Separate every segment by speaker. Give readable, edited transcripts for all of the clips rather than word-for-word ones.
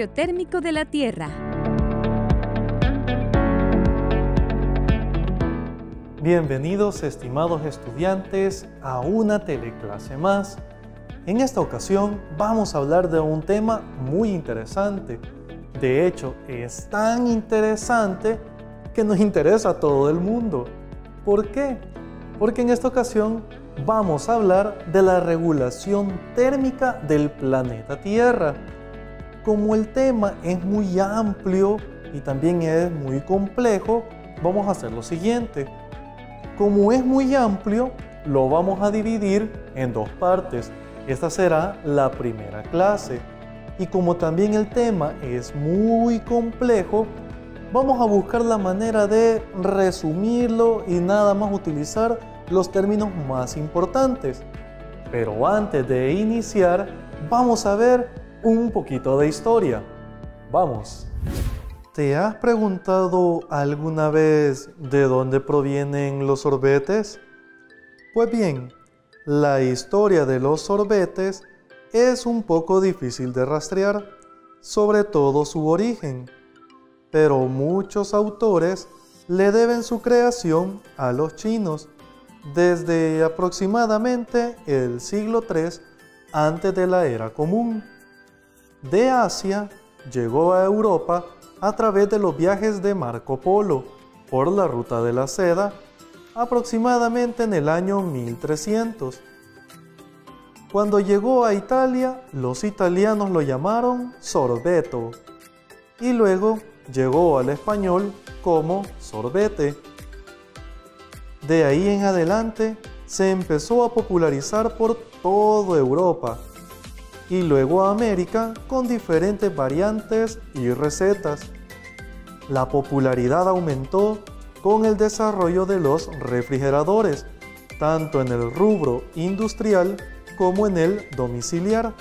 Speaker 1: equilibrio térmico de la Tierra.
Speaker 2: Bienvenidos, estimados estudiantes, a una teleclase más. En esta ocasión vamos a hablar de un tema muy interesante. De hecho, es tan interesante que nos interesa a todo el mundo. ¿Por qué? Porque en esta ocasión vamos a hablar de la regulación térmica del planeta Tierra. Como el tema es muy amplio y también es muy complejo, vamos a hacer lo siguiente. Como es muy amplio, lo vamos a dividir en dos partes. Esta será la primera clase. Y como también el tema es muy complejo, vamos a buscar la manera de resumirlo y nada más utilizar los términos más importantes. Pero antes de iniciar, vamos a ver un poquito de historia. ¡Vamos! ¿Te has preguntado alguna vez de dónde provienen los sorbetes? Pues bien, la historia de los sorbetes es un poco difícil de rastrear, sobre todo su origen, pero muchos autores le deben su creación a los chinos desde aproximadamente el siglo III antes de la Era Común. De Asia llegó a Europa a través de los viajes de Marco Polo por la ruta de la seda aproximadamente en el año 1300. Cuando llegó a Italia, los italianos lo llamaron sorbeto y luego llegó al español como sorbete. De ahí en adelante se empezó a popularizar por toda Europa y luego a América con diferentes variantes y recetas. La popularidad aumentó con el desarrollo de los refrigeradores, tanto en el rubro industrial como en el domiciliar.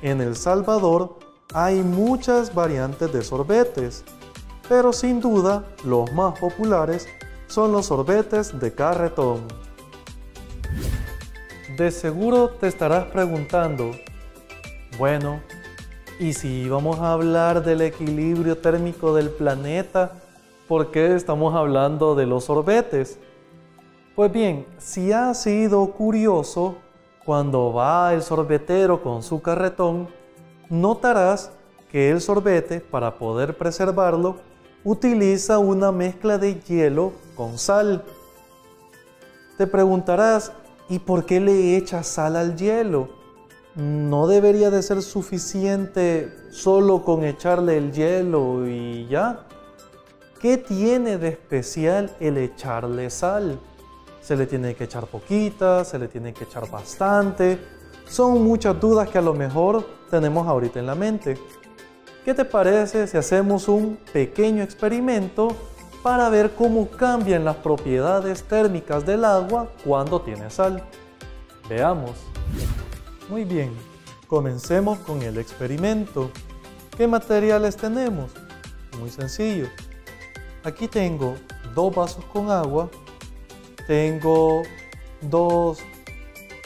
Speaker 2: En El Salvador hay muchas variantes de sorbetes, pero sin duda los más populares son los sorbetes de carretón. De seguro te estarás preguntando, bueno, ¿y si vamos a hablar del equilibrio térmico del planeta, por qué estamos hablando de los sorbetes? Pues bien, si has sido curioso, cuando va el sorbetero con su carretón, notarás que el sorbete, para poder preservarlo, utiliza una mezcla de hielo con sal. Te preguntarás, ¿y por qué le echa sal al hielo? ¿No debería de ser suficiente solo con echarle el hielo y ya? ¿Qué tiene de especial el echarle sal? ¿Se le tiene que echar poquita? ¿Se le tiene que echar bastante? Son muchas dudas que a lo mejor tenemos ahorita en la mente. ¿Qué te parece si hacemos un pequeño experimento para ver cómo cambian las propiedades térmicas del agua cuando tiene sal? Veamos. Muy bien, comencemos con el experimento. ¿Qué materiales tenemos? Muy sencillo. Aquí tengo 2 vasos con agua. Tengo 2,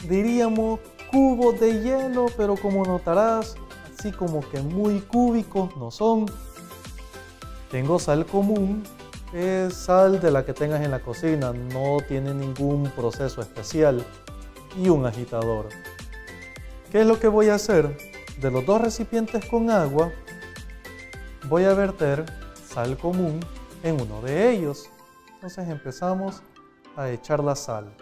Speaker 2: diríamos, cubos de hielo, pero como notarás, así como que muy cúbicos no son. Tengo sal común, es sal de la que tengas en la cocina, no tiene ningún proceso especial. Y un agitador. ¿Qué es lo que voy a hacer? De los 2 recipientes con agua, voy a verter sal común en uno de ellos. Entonces empezamos a echar la sal.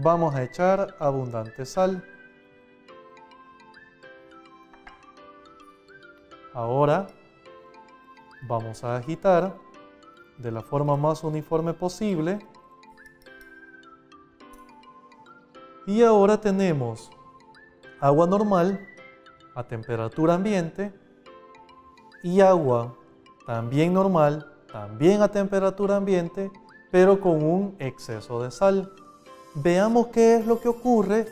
Speaker 2: Vamos a echar abundante sal. Ahora vamos a agitar de la forma más uniforme posible. Y ahora tenemos agua normal a temperatura ambiente y agua también normal, también a temperatura ambiente, pero con un exceso de sal. Veamos qué es lo que ocurre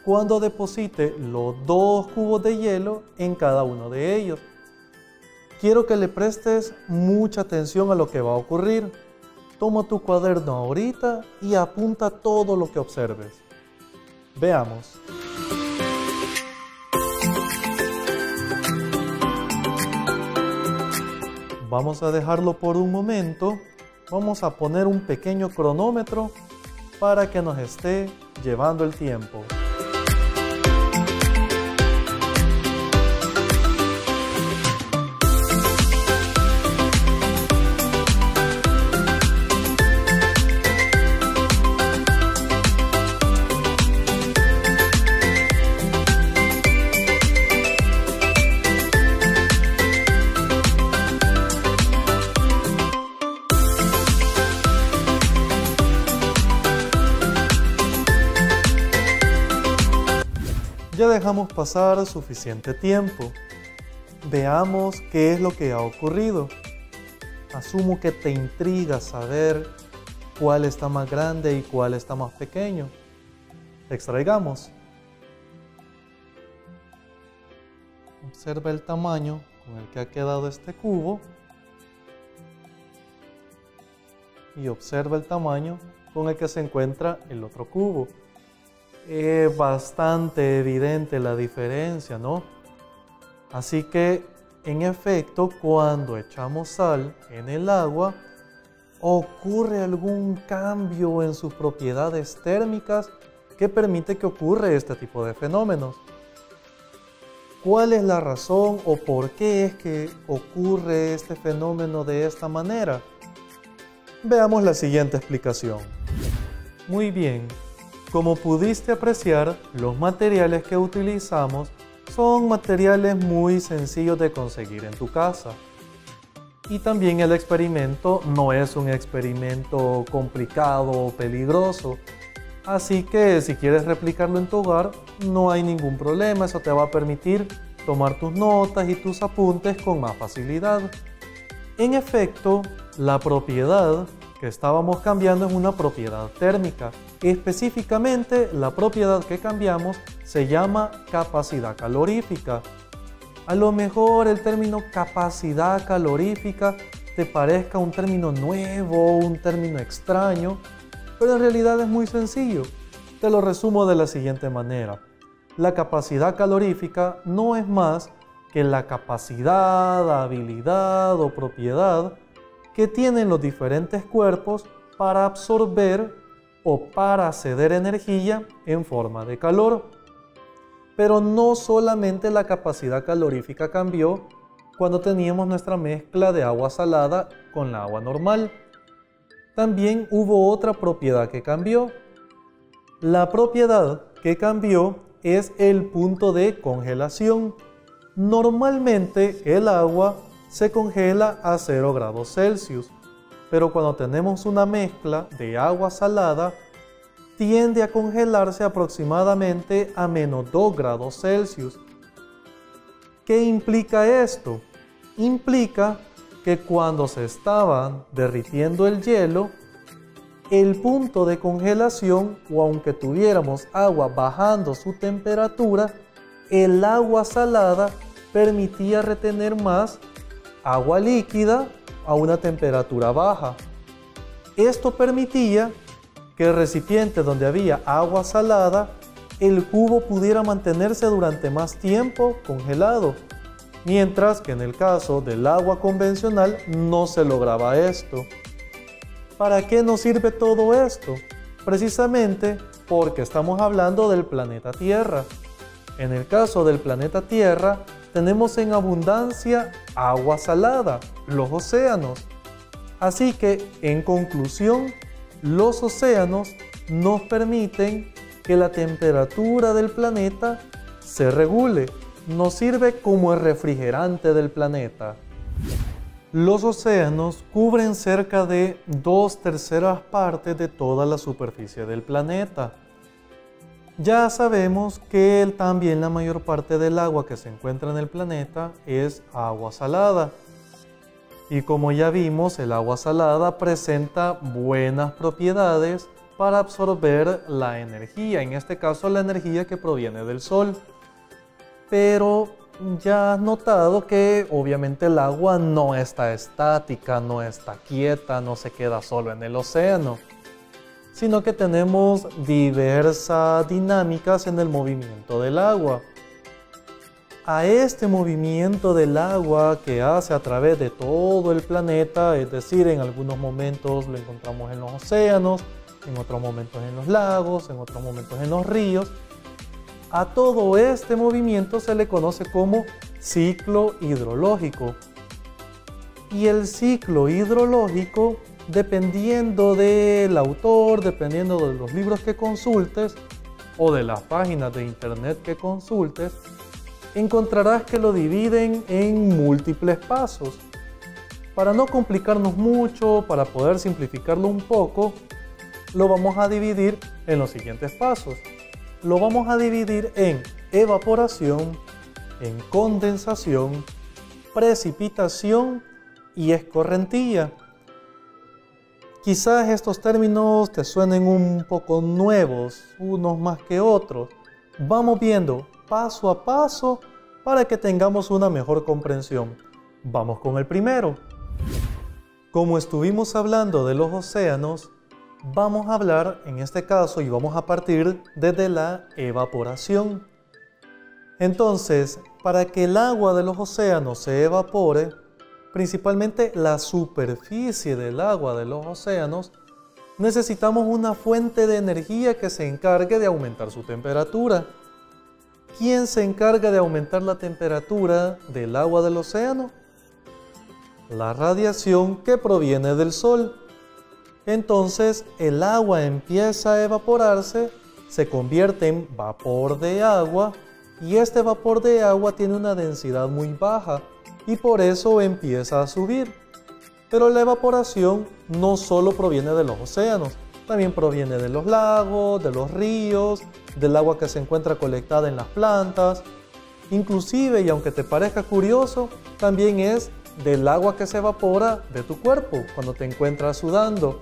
Speaker 2: cuando deposite los 2 cubos de hielo en cada uno de ellos. Quiero que le prestes mucha atención a lo que va a ocurrir. Toma tu cuaderno ahorita y apunta todo lo que observes. Veamos. vamos a dejarlo por un momento. Vamos a poner un pequeño cronómetro para que nos esté llevando el tiempo. Ya dejamos pasar suficiente tiempo. Veamos qué es lo que ha ocurrido. Asumo que te intriga saber cuál está más grande y cuál está más pequeño. Extraigamos. Observa el tamaño con el que ha quedado este cubo y observa el tamaño con el que se encuentra el otro cubo. Es bastante evidente la diferencia, ¿no? Así que, en efecto, cuando echamos sal en el agua, ocurre algún cambio en sus propiedades térmicas que permite que ocurra este tipo de fenómenos. ¿Cuál es la razón o por qué es que ocurre este fenómeno de esta manera? Veamos la siguiente explicación. Muy bien. Como pudiste apreciar, los materiales que utilizamos son materiales muy sencillos de conseguir en tu casa. Y también el experimento no es un experimento complicado o peligroso. Así que si quieres replicarlo en tu hogar, no hay ningún problema. Eso te va a permitir tomar tus notas y tus apuntes con más facilidad. En efecto, la propiedad que estábamos cambiando es una propiedad térmica. Específicamente, la propiedad que cambiamos se llama capacidad calorífica. A lo mejor el término capacidad calorífica te parezca un término nuevo, un término extraño, pero en realidad es muy sencillo. Te lo resumo de la siguiente manera. La capacidad calorífica no es más que la capacidad, habilidad o propiedad que tienen los diferentes cuerpos para absorber o para ceder energía en forma de calor. Pero no solamente la capacidad calorífica cambió cuando teníamos nuestra mezcla de agua salada con la agua normal. También hubo otra propiedad que cambió. La propiedad que cambió es el punto de congelación. Normalmente el agua se congela a 0 grados Celsius, pero cuando tenemos una mezcla de agua salada, tiende a congelarse aproximadamente a menos 2 grados Celsius. ¿Qué implica esto? Implica que cuando se estaban derritiendo el hielo, el punto de congelación, o aunque tuviéramos agua bajando su temperatura, el agua salada permitía retener más agua líquida a una temperatura baja. Esto permitía que el recipiente donde había agua salada, el cubo pudiera mantenerse durante más tiempo congelado, mientras que en el caso del agua convencional no se lograba esto. ¿Para qué nos sirve todo esto? Precisamente porque estamos hablando del planeta Tierra. En el caso del planeta Tierra, tenemos en abundancia agua salada, los océanos. Así que, en conclusión, los océanos nos permiten que la temperatura del planeta se regule. Nos sirve como el refrigerante del planeta. Los océanos cubren cerca de 2/3 partes de toda la superficie del planeta. Ya sabemos que también la mayor parte del agua que se encuentra en el planeta es agua salada. Y como ya vimos, el agua salada presenta buenas propiedades para absorber la energía, en este caso la energía que proviene del sol. Pero ya has notado que obviamente el agua no está estática, no está quieta, no se queda solo en el océano, sino que tenemos diversas dinámicas en el movimiento del agua. a este movimiento del agua que hace a través de todo el planeta, es decir, en algunos momentos lo encontramos en los océanos, en otros momentos en los lagos, en otros momentos en los ríos. A todo este movimiento se le conoce como ciclo hidrológico. Y el ciclo hidrológico, dependiendo del autor, dependiendo de los libros que consultes o de las páginas de internet que consultes, encontrarás que lo dividen en múltiples pasos. Para no complicarnos mucho, para poder simplificarlo un poco, lo vamos a dividir en los siguientes pasos. Lo vamos a dividir en evaporación, en condensación, precipitación y escorrentía. Quizás estos términos te suenen un poco nuevos, unos más que otros. Vamos viendo paso a paso para que tengamos una mejor comprensión. Vamos con el primero. Como estuvimos hablando de los océanos, vamos a hablar en este caso y vamos a partir desde la evaporación. Entonces, para que el agua de los océanos se evapore, principalmente la superficie del agua de los océanos, necesitamos una fuente de energía que se encargue de aumentar su temperatura. ¿Quién se encarga de aumentar la temperatura del agua del océano? La radiación que proviene del sol. Entonces el agua empieza a evaporarse, se convierte en vapor de agua y este vapor de agua tiene una densidad muy baja y por eso empieza a subir. Pero la evaporación no solo proviene de los océanos, también proviene de los lagos, de los ríos, del agua que se encuentra colectada en las plantas. Inclusive, y aunque te parezca curioso, también es del agua que se evapora de tu cuerpo cuando te encuentras sudando.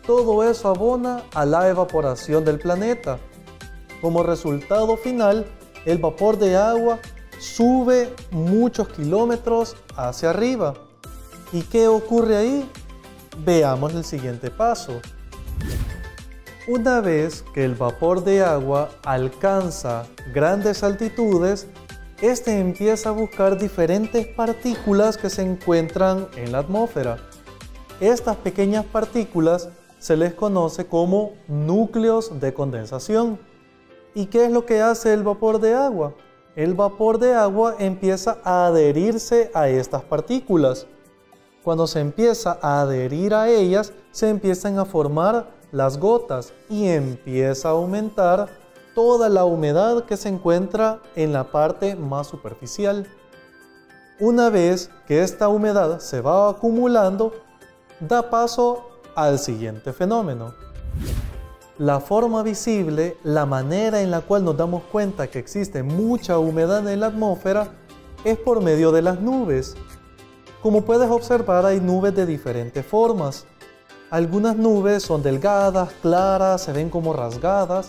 Speaker 2: Todo eso abona a la evaporación del planeta. Como resultado final, el vapor de agua sube muchos kilómetros hacia arriba. ¿Y qué ocurre ahí? Veamos el siguiente paso. Una vez que el vapor de agua alcanza grandes altitudes, este empieza a buscar diferentes partículas que se encuentran en la atmósfera. Estas pequeñas partículas se les conoce como núcleos de condensación. ¿Y qué es lo que hace el vapor de agua? El vapor de agua empieza a adherirse a estas partículas. Cuando se empieza a adherir a ellas, se empiezan a formar las gotas y empieza a aumentar toda la humedad que se encuentra en la parte más superficial. Una vez que esta humedad se va acumulando, da paso al siguiente fenómeno. La forma visible, la manera en la cual nos damos cuenta que existe mucha humedad en la atmósfera, es por medio de las nubes. Como puedes observar, hay nubes de diferentes formas. Algunas nubes son delgadas, claras, se ven como rasgadas.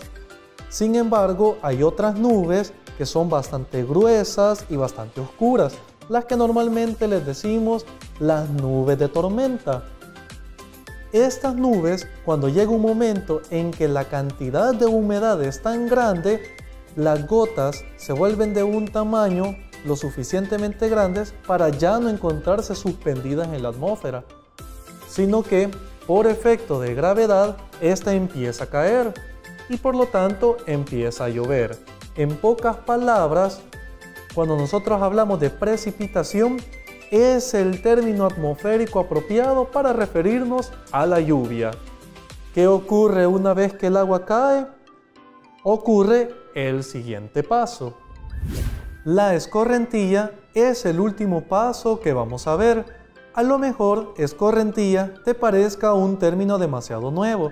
Speaker 2: Sin embargo, hay otras nubes que son bastante gruesas y bastante oscuras, las que normalmente les decimos las nubes de tormenta. Estas nubes, cuando llega un momento en que la cantidad de humedad es tan grande, las gotas se vuelven de un tamaño lo suficientemente grandes para ya no encontrarse suspendidas en la atmósfera, sino que por efecto de gravedad, esta empieza a caer y por lo tanto empieza a llover. En pocas palabras, cuando nosotros hablamos de precipitación, es el término atmosférico apropiado para referirnos a la lluvia. ¿Qué ocurre una vez que el agua cae? Ocurre el siguiente paso. La escorrentía es el último paso que vamos a ver. A lo mejor escorrentía te parezca un término demasiado nuevo,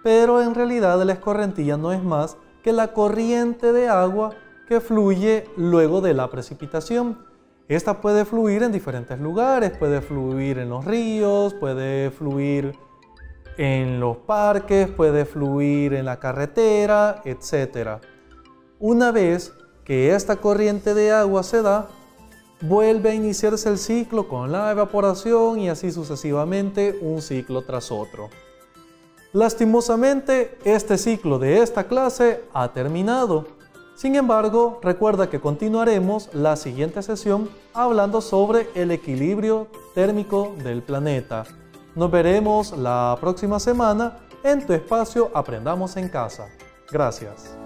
Speaker 2: pero en realidad la escorrentía no es más que la corriente de agua que fluye luego de la precipitación. Esta puede fluir en diferentes lugares, puede fluir en los ríos, puede fluir en los parques, puede fluir en la carretera, etc. Una vez que esta corriente de agua se da, vuelve a iniciarse el ciclo con la evaporación y así sucesivamente, un ciclo tras otro. Lastimosamente, este ciclo de esta clase ha terminado. Sin embargo, recuerda que continuaremos la siguiente sesión hablando sobre el equilibrio térmico del planeta. Nos veremos la próxima semana en tu espacio Aprendamos en Casa. Gracias.